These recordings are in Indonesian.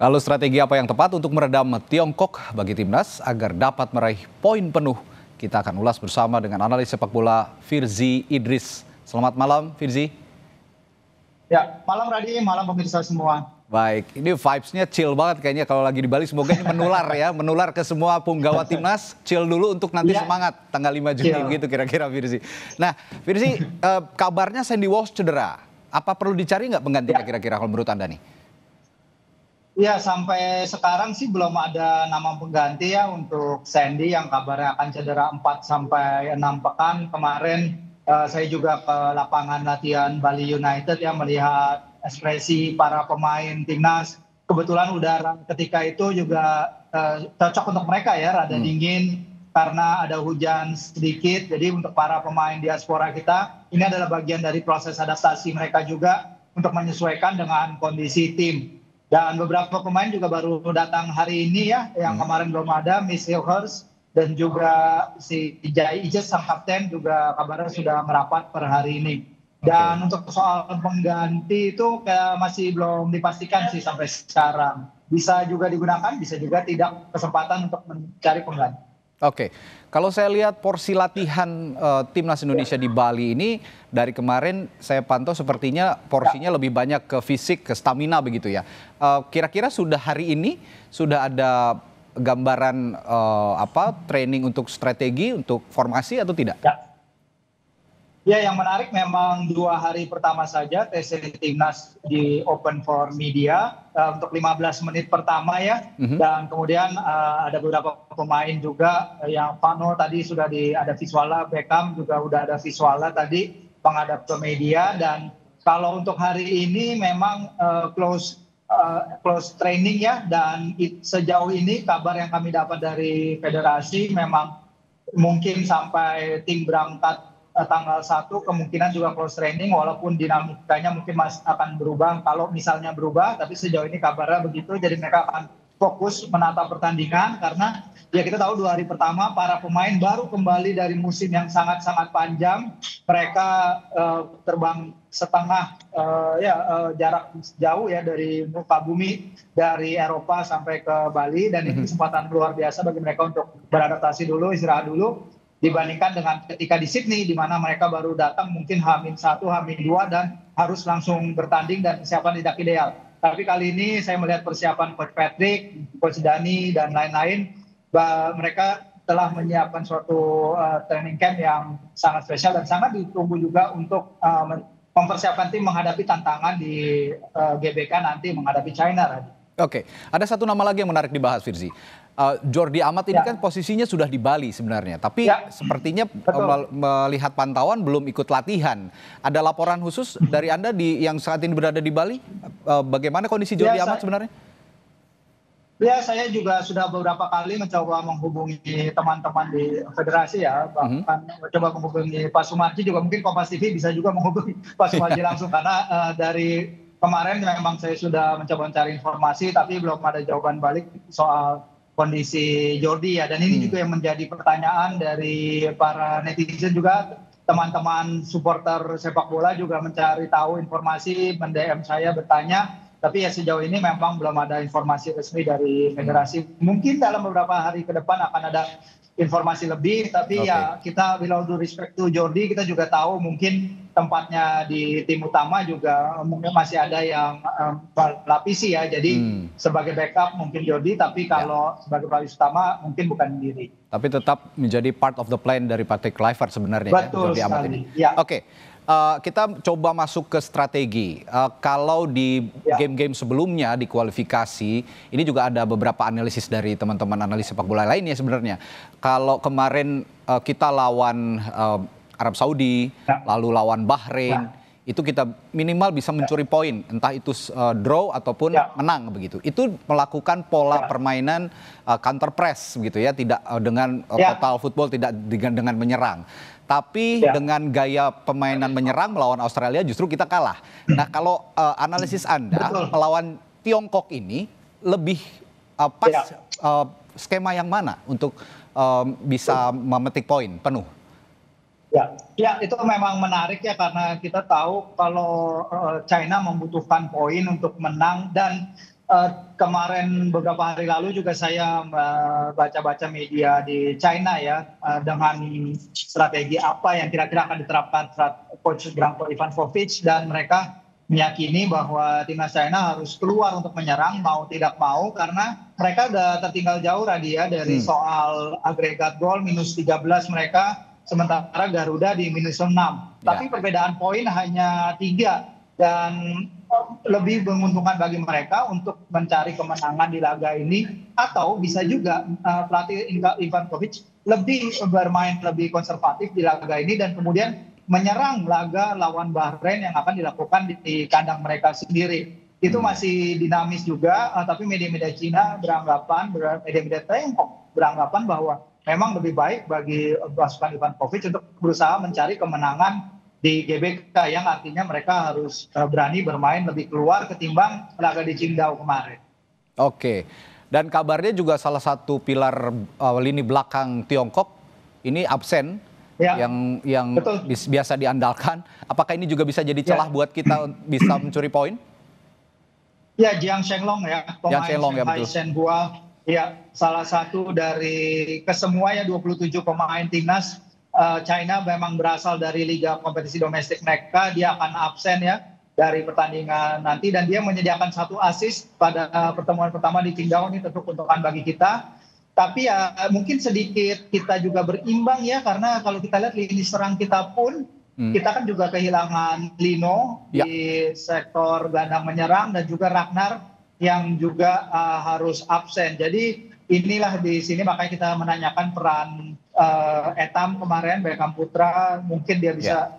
Lalu strategi apa yang tepat untuk meredam Tiongkok bagi timnas agar dapat meraih poin penuh? Kita akan ulas bersama dengan analis sepak bola Firzi Idris. Selamat malam Firzi. Ya, malam Radi, malam pemirsa semua. Baik, ini vibes-nya chill banget kayaknya kalau lagi di Bali. Semoga ini menular ya, menular ke semua punggawa timnas. Chill dulu untuk nanti semangat tanggal 5 Juni begitu kira-kira Firzi. Nah Firzi, kabarnya Sandy Walsh cedera. Apa perlu dicari nggak penggantinya kira-kira kalau menurut Anda nih? Ya, sampai sekarang sih belum ada nama pengganti ya untuk Sandy yang kabarnya akan cedera 4 sampai 6 pekan. Kemarin saya juga ke lapangan latihan Bali United ya melihat ekspresi para pemain timnas. Kebetulan udara ketika itu juga cocok untuk mereka ya, rada dingin karena ada hujan sedikit. Jadi untuk para pemain diaspora kita, ini adalah bagian dari proses adaptasi mereka juga untuk menyesuaikan dengan kondisi tim. Dan beberapa pemain juga baru datang hari ini ya, yang kemarin belum ada, Miss Hilhurst dan juga si Jai Ijes sang kapten juga kabarnya sudah merapat per hari ini. Dan untuk soal pengganti itu masih belum dipastikan sih sampai sekarang. Bisa juga digunakan, bisa juga tidak, kesempatan untuk mencari pengganti. Oke, kalau saya lihat porsi latihan timnas Indonesia di Bali ini dari kemarin saya pantau sepertinya porsinya lebih banyak ke fisik, ke stamina begitu ya. Kira-kira sudah hari ini sudah ada gambaran training untuk strategi, untuk formasi atau tidak? Ya, yang menarik memang 2 hari pertama saja TC Timnas di open for media untuk 15 menit pertama ya. Dan kemudian ada beberapa pemain juga yang Pano tadi sudah ada visualnya, Beckham juga udah ada visualnya tadi menghadap ke media. Dan kalau untuk hari ini memang close training ya, dan sejauh ini kabar yang kami dapat dari federasi memang mungkin sampai tim berangkat tanggal 1 kemungkinan juga close training, walaupun dinamikanya mungkin masih akan berubah kalau misalnya berubah, tapi sejauh ini kabarnya begitu. Jadi mereka akan fokus menata pertandingan karena ya kita tahu 2 hari pertama para pemain baru kembali dari musim yang sangat-sangat panjang. Mereka terbang setengah jarak jauh ya dari muka bumi, dari Eropa sampai ke Bali, dan ini kesempatan luar biasa bagi mereka untuk beradaptasi dulu, istirahat dulu, dibandingkan dengan ketika di Sydney di mana mereka baru datang mungkin H-1, H-2 dan harus langsung bertanding dan persiapan tidak ideal. Tapi kali ini saya melihat persiapan Coach Patrick, Coach Dani dan lain-lain, mereka telah menyiapkan suatu training camp yang sangat spesial dan sangat ditunggu juga untuk mempersiapkan tim menghadapi tantangan di GBK nanti menghadapi China. Oke, ada satu nama lagi yang menarik dibahas, Firzi. Jordi Amat ini kan posisinya sudah di Bali sebenarnya, tapi sepertinya melihat pantauan belum ikut latihan. Ada laporan khusus dari Anda yang saat ini berada di Bali? Bagaimana kondisi Jordi Amat sebenarnya? Ya, saya juga sudah beberapa kali mencoba menghubungi teman-teman di federasi ya, bahkan coba menghubungi Pak Sumarji, juga mungkin Kompas TV bisa juga menghubungi Pak Sumarji langsung karena dari kemarin memang saya sudah mencoba mencari informasi tapi belum ada jawaban balik soal kondisi Jordi ya. Dan ini juga yang menjadi pertanyaan dari para netizen juga, teman-teman supporter sepak bola juga mencari tahu informasi, mend-DM saya bertanya. Tapi ya sejauh ini memang belum ada informasi resmi dari federasi. Mungkin dalam beberapa hari ke depan akan ada informasi lebih, tapi ya kita with all due respect to Jordi, kita juga tahu mungkin tempatnya di tim utama juga mungkin masih ada yang lapisi ya. Jadi sebagai backup mungkin Jordi, tapi kalau sebagai pelapis utama mungkin bukan diri. Tapi tetap menjadi part of the plan dari Patrick Kluivert sebenarnya. Betul ya, Jordi Amat ini. Ya. Oke. Kita coba masuk ke strategi. Kalau di game-game sebelumnya di kualifikasi, ini juga ada beberapa analisis dari teman-teman analis sepak bola lainnya sebenarnya. Kalau kemarin kita lawan Arab Saudi, lalu lawan Bahrain, itu kita minimal bisa mencuri poin, entah itu draw ataupun menang begitu. Itu melakukan pola permainan counter press begitu ya, tidak dengan total football, tidak dengan menyerang. Tapi dengan gaya permainan menyerang melawan Australia justru kita kalah. Nah, kalau analisis Anda melawan Tiongkok ini lebih pas skema yang mana untuk bisa memetik poin penuh? Ya, itu memang menarik ya, karena kita tahu kalau China membutuhkan poin untuk menang, dan Kemarin beberapa hari lalu juga saya baca-baca media di China ya, dengan strategi apa yang kira-kira akan diterapkan coach Branko Ivanovic, dan mereka meyakini bahwa timnas China harus keluar untuk menyerang mau tidak mau, karena mereka udah tertinggal jauh Radia dari soal agregat gol -13 mereka, sementara Garuda di -6. Tapi perbedaan poin hanya 3, dan lebih menguntungkan bagi mereka untuk mencari kemenangan di laga ini, atau bisa juga pelatih Ivanovic lebih bermain lebih konservatif di laga ini dan kemudian menyerang laga lawan Bahrain yang akan dilakukan di kandang mereka sendiri. Itu masih dinamis juga, tapi media-media Cina beranggapan, media-media Tiongkok beranggapan bahwa memang lebih baik bagi pasukan Ivanovic untuk berusaha mencari kemenangan di GBK, yang artinya mereka harus berani bermain lebih keluar ketimbang laga di Qingdao kemarin. Oke, dan kabarnya juga salah satu pilar lini belakang Tiongkok ini absen, yang biasa diandalkan. Apakah ini juga bisa jadi celah buat kita bisa mencuri poin? Ya, Jiang Shenglong ya, pemain Shanghai Shenhua, ya salah satu dari kesemua ya 27 pemain timnas China memang berasal dari liga kompetisi domestik mereka. Dia akan absen ya dari pertandingan nanti, dan dia menyediakan 1 assist pada pertemuan pertama di Qingdao. Ini tentu keuntungan bagi kita. Tapi ya mungkin sedikit kita juga berimbang ya, karena kalau kita lihat lini serang kita pun kita kan juga kehilangan Lino di sektor gelandang menyerang, dan juga Ragnar yang juga harus absen. Jadi inilah di sini makanya kita menanyakan peran Etam kemarin, Beckham Putra, mungkin dia bisa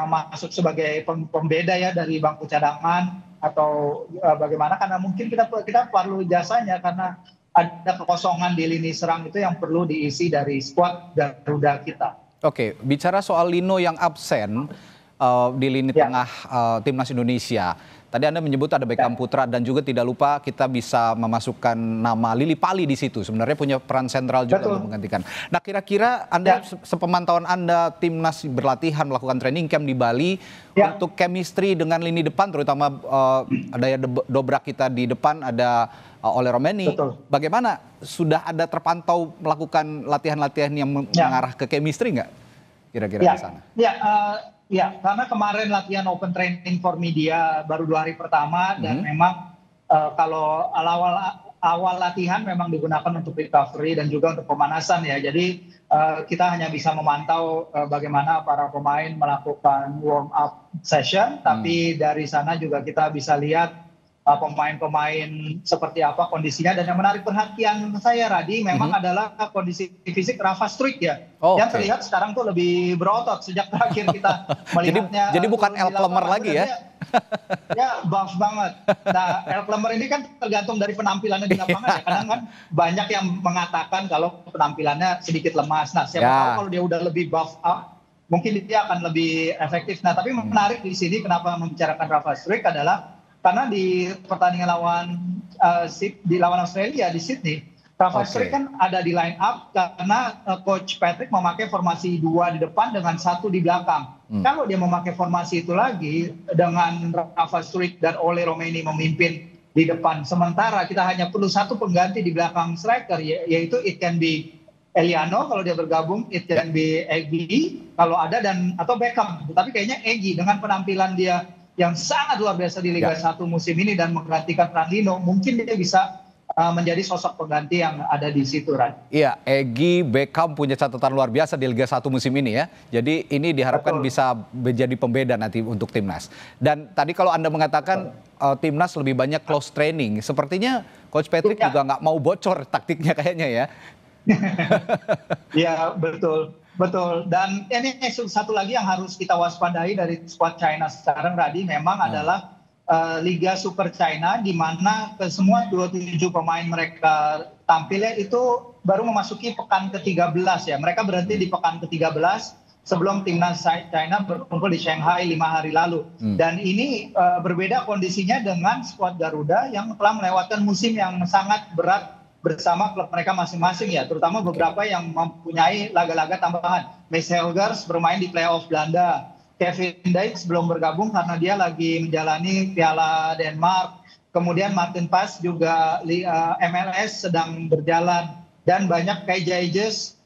masuk sebagai pembeda ya dari bangku cadangan, atau bagaimana, karena mungkin kita perlu jasanya, karena ada kekosongan di lini serang itu yang perlu diisi dari skuad Garuda kita. Oke, bicara soal Lino yang absen di lini tengah timnas Indonesia. Tadi Anda menyebut ada Beckham Putra, dan juga tidak lupa kita bisa memasukkan nama Lily Pali di situ. Sebenarnya punya peran sentral juga untuk menggantikan. Nah, kira-kira Anda sepemantauan Anda timnas berlatihan melakukan training camp di Bali untuk chemistry dengan lini depan, terutama daya dobrak kita di depan, ada Ole Romeni. Bagaimana? Sudah ada terpantau melakukan latihan-latihan yang mengarah ke chemistry nggak? Kira-kira di sana? Ya, karena kemarin latihan open training for media baru 2 hari pertama, dan memang kalau awal latihan memang digunakan untuk recovery dan juga untuk pemanasan ya. Jadi kita hanya bisa memantau bagaimana para pemain melakukan warm up session, tapi dari sana juga kita bisa lihat pemain-pemain seperti apa kondisinya. Dan yang menarik perhatian saya, Radi, memang adalah kondisi fisik Rafa Struijk ya, yang terlihat sekarang tuh lebih berotot sejak terakhir kita melihatnya. Jadi bukan Elplemer lagi ya? Ya, buff banget. Nah, Elplemer ini kan tergantung dari penampilannya di lapangan ya. Kadang kan banyak yang mengatakan kalau penampilannya sedikit lemas. Nah, siapa tahu kalau dia udah lebih buff up, mungkin dia akan lebih efektif. Nah, tapi menarik di sini kenapa membicarakan Rafa Struijk adalah karena di pertandingan lawan Australia di Sydney, Rafa Struijk kan ada di line up karena Coach Patrick memakai formasi 2 di depan dengan 1 di belakang. Kalau dia memakai formasi itu lagi dengan Rafa Struijk dan Ole Romeni memimpin di depan, sementara kita hanya perlu 1 pengganti di belakang striker, yaitu it can be Eliano kalau dia bergabung, it can be Egy kalau ada, dan atau Beckham. Tapi kayaknya Egy dengan penampilan dia yang sangat luar biasa di Liga 1 musim ini dan menggantikan peran Lino, mungkin dia bisa menjadi sosok pengganti yang ada di situ, Ran. Iya, Egy, Beckham punya catatan luar biasa di Liga 1 musim ini ya. Jadi ini diharapkan bisa menjadi pembeda nanti untuk timnas. Dan tadi kalau Anda mengatakan timnas lebih banyak close training, sepertinya Coach Patrick juga nggak mau bocor taktiknya kayaknya ya. Iya, betul. Betul, dan ini satu lagi yang harus kita waspadai dari skuad China sekarang, Radi, memang adalah Liga Super China, di mana semua 27 pemain mereka tampilnya itu baru memasuki pekan ke-13 ya. Mereka berhenti di pekan ke-13 sebelum timnas China berkumpul di Shanghai 5 hari lalu. Dan ini berbeda kondisinya dengan skuad Garuda yang telah melewatkan musim yang sangat berat bersama klub mereka masing-masing ya, terutama beberapa yang mempunyai laga-laga tambahan. Max Helgers bermain di playoff Belanda, Kevin Dijks belum bergabung karena dia lagi menjalani Piala Denmark, kemudian Martin Paes juga MLS sedang berjalan, dan banyak kayak Jayges,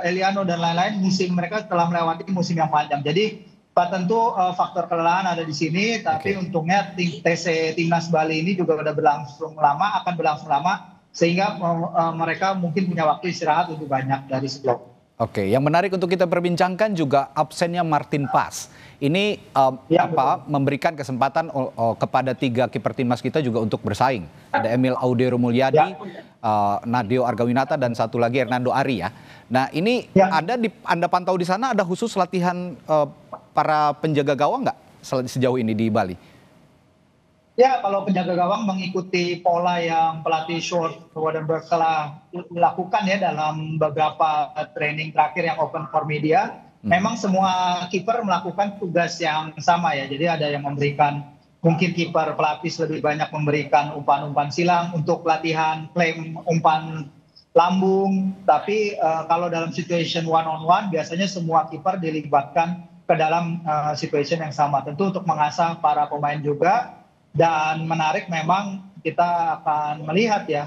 Eliano dan lain-lain, musim mereka telah melewati musim yang panjang. Jadi tentu faktor kelelahan ada di sini, tapi untungnya TC Timnas Bali ini juga udah akan berlangsung lama, sehingga mereka mungkin punya waktu istirahat lebih banyak dari sebelumnya. Oke, yang menarik untuk kita perbincangkan juga absennya Martin Paes. Ini memberikan kesempatan kepada 3 kiper timnas kita juga untuk bersaing. Ada Emil Audero Mulyadi, Nadeo Argawinata, dan satu lagi Hernando Ari ya. Nah ini Anda pantau di sana ada khusus latihan para penjaga gawang nggak sejauh ini di Bali? Ya, kalau penjaga gawang mengikuti pola yang pelatih Sjoerd Waardenburg telah lakukan ya dalam beberapa training terakhir yang open for media. Memang semua kiper melakukan tugas yang sama ya. Jadi ada yang memberikan, mungkin kiper pelapis lebih banyak memberikan umpan-umpan silang untuk latihan klaim umpan lambung. Tapi kalau dalam situation one on one biasanya semua kiper dilibatkan ke dalam situation yang sama. Tentu untuk mengasah para pemain juga. Dan menarik memang kita akan melihat ya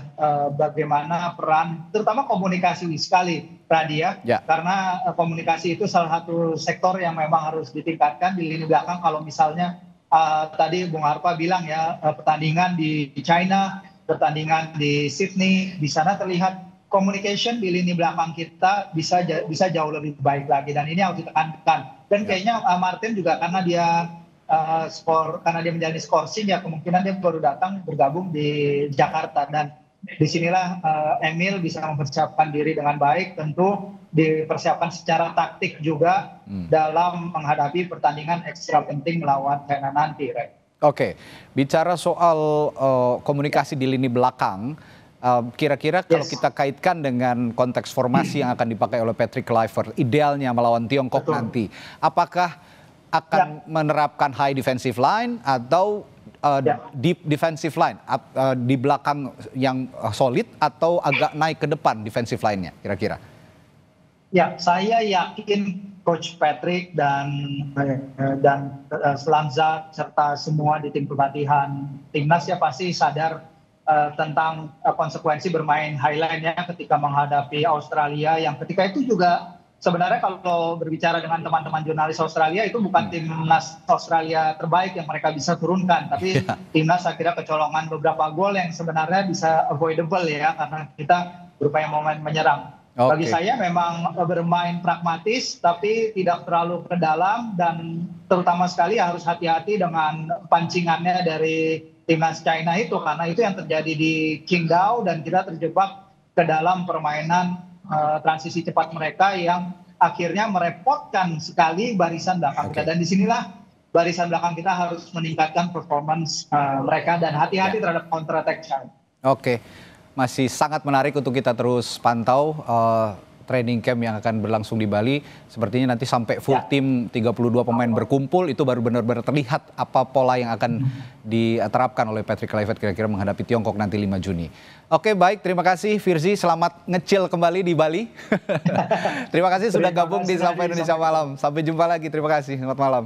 bagaimana peran terutama komunikasi sekali Radi ya. Karena komunikasi itu salah satu sektor yang memang harus ditingkatkan di lini belakang. Kalau misalnya tadi Bung Harpa bilang ya, pertandingan di China, pertandingan di Sydney, di sana terlihat communication di lini belakang kita bisa jauh lebih baik lagi, dan ini harus ditekankan. Dan kayaknya Martin juga karena dia karena dia menjalani skorsing ya, kemungkinan dia baru datang bergabung di Jakarta, dan disinilah Emil bisa mempersiapkan diri dengan baik, tentu dipersiapkan secara taktik juga dalam menghadapi pertandingan ekstra penting melawan China nanti. Oke, bicara soal komunikasi di lini belakang, kira-kira kalau kita kaitkan dengan konteks formasi yang akan dipakai oleh Patrick Kluivert, idealnya melawan Tiongkok nanti, apakah akan menerapkan high defensive line atau deep defensive line, di belakang yang solid, atau agak naik ke depan defensive line-nya kira-kira? Ya, saya yakin Coach Patrick dan Slanza serta semua di tim pelatihan timnas ya pasti sadar tentang konsekuensi bermain highline-nya ketika menghadapi Australia, yang ketika itu juga sebenarnya kalau berbicara dengan teman-teman jurnalis Australia, itu bukan timnas Australia terbaik yang mereka bisa turunkan, tapi timnas akhirnya kecolongan beberapa gol yang sebenarnya bisa avoidable ya, karena kita berupaya menyerang. Bagi saya memang bermain pragmatis tapi tidak terlalu ke dalam, dan terutama sekali harus hati-hati dengan pancingannya dari timnas China itu, karena itu yang terjadi di Qingdao, dan kita terjebak ke dalam permainan transisi cepat mereka yang akhirnya merepotkan sekali barisan belakang kita. Dan disinilah barisan belakang kita harus meningkatkan performance mereka dan hati-hati terhadap counter attack. Oke, masih sangat menarik untuk kita terus pantau training camp yang akan berlangsung di Bali. Sepertinya nanti sampai full tim 32 pemain berkumpul, itu baru benar-benar terlihat apa pola yang akan diterapkan oleh Patrick Kluivert kira-kira menghadapi Tiongkok nanti 5 Juni. Oke, baik, terima kasih Firzi, selamat ngecil kembali di Bali. Terima kasih sudah gabung di Sapa Indonesia Malam. Sampai jumpa lagi, terima kasih, selamat malam.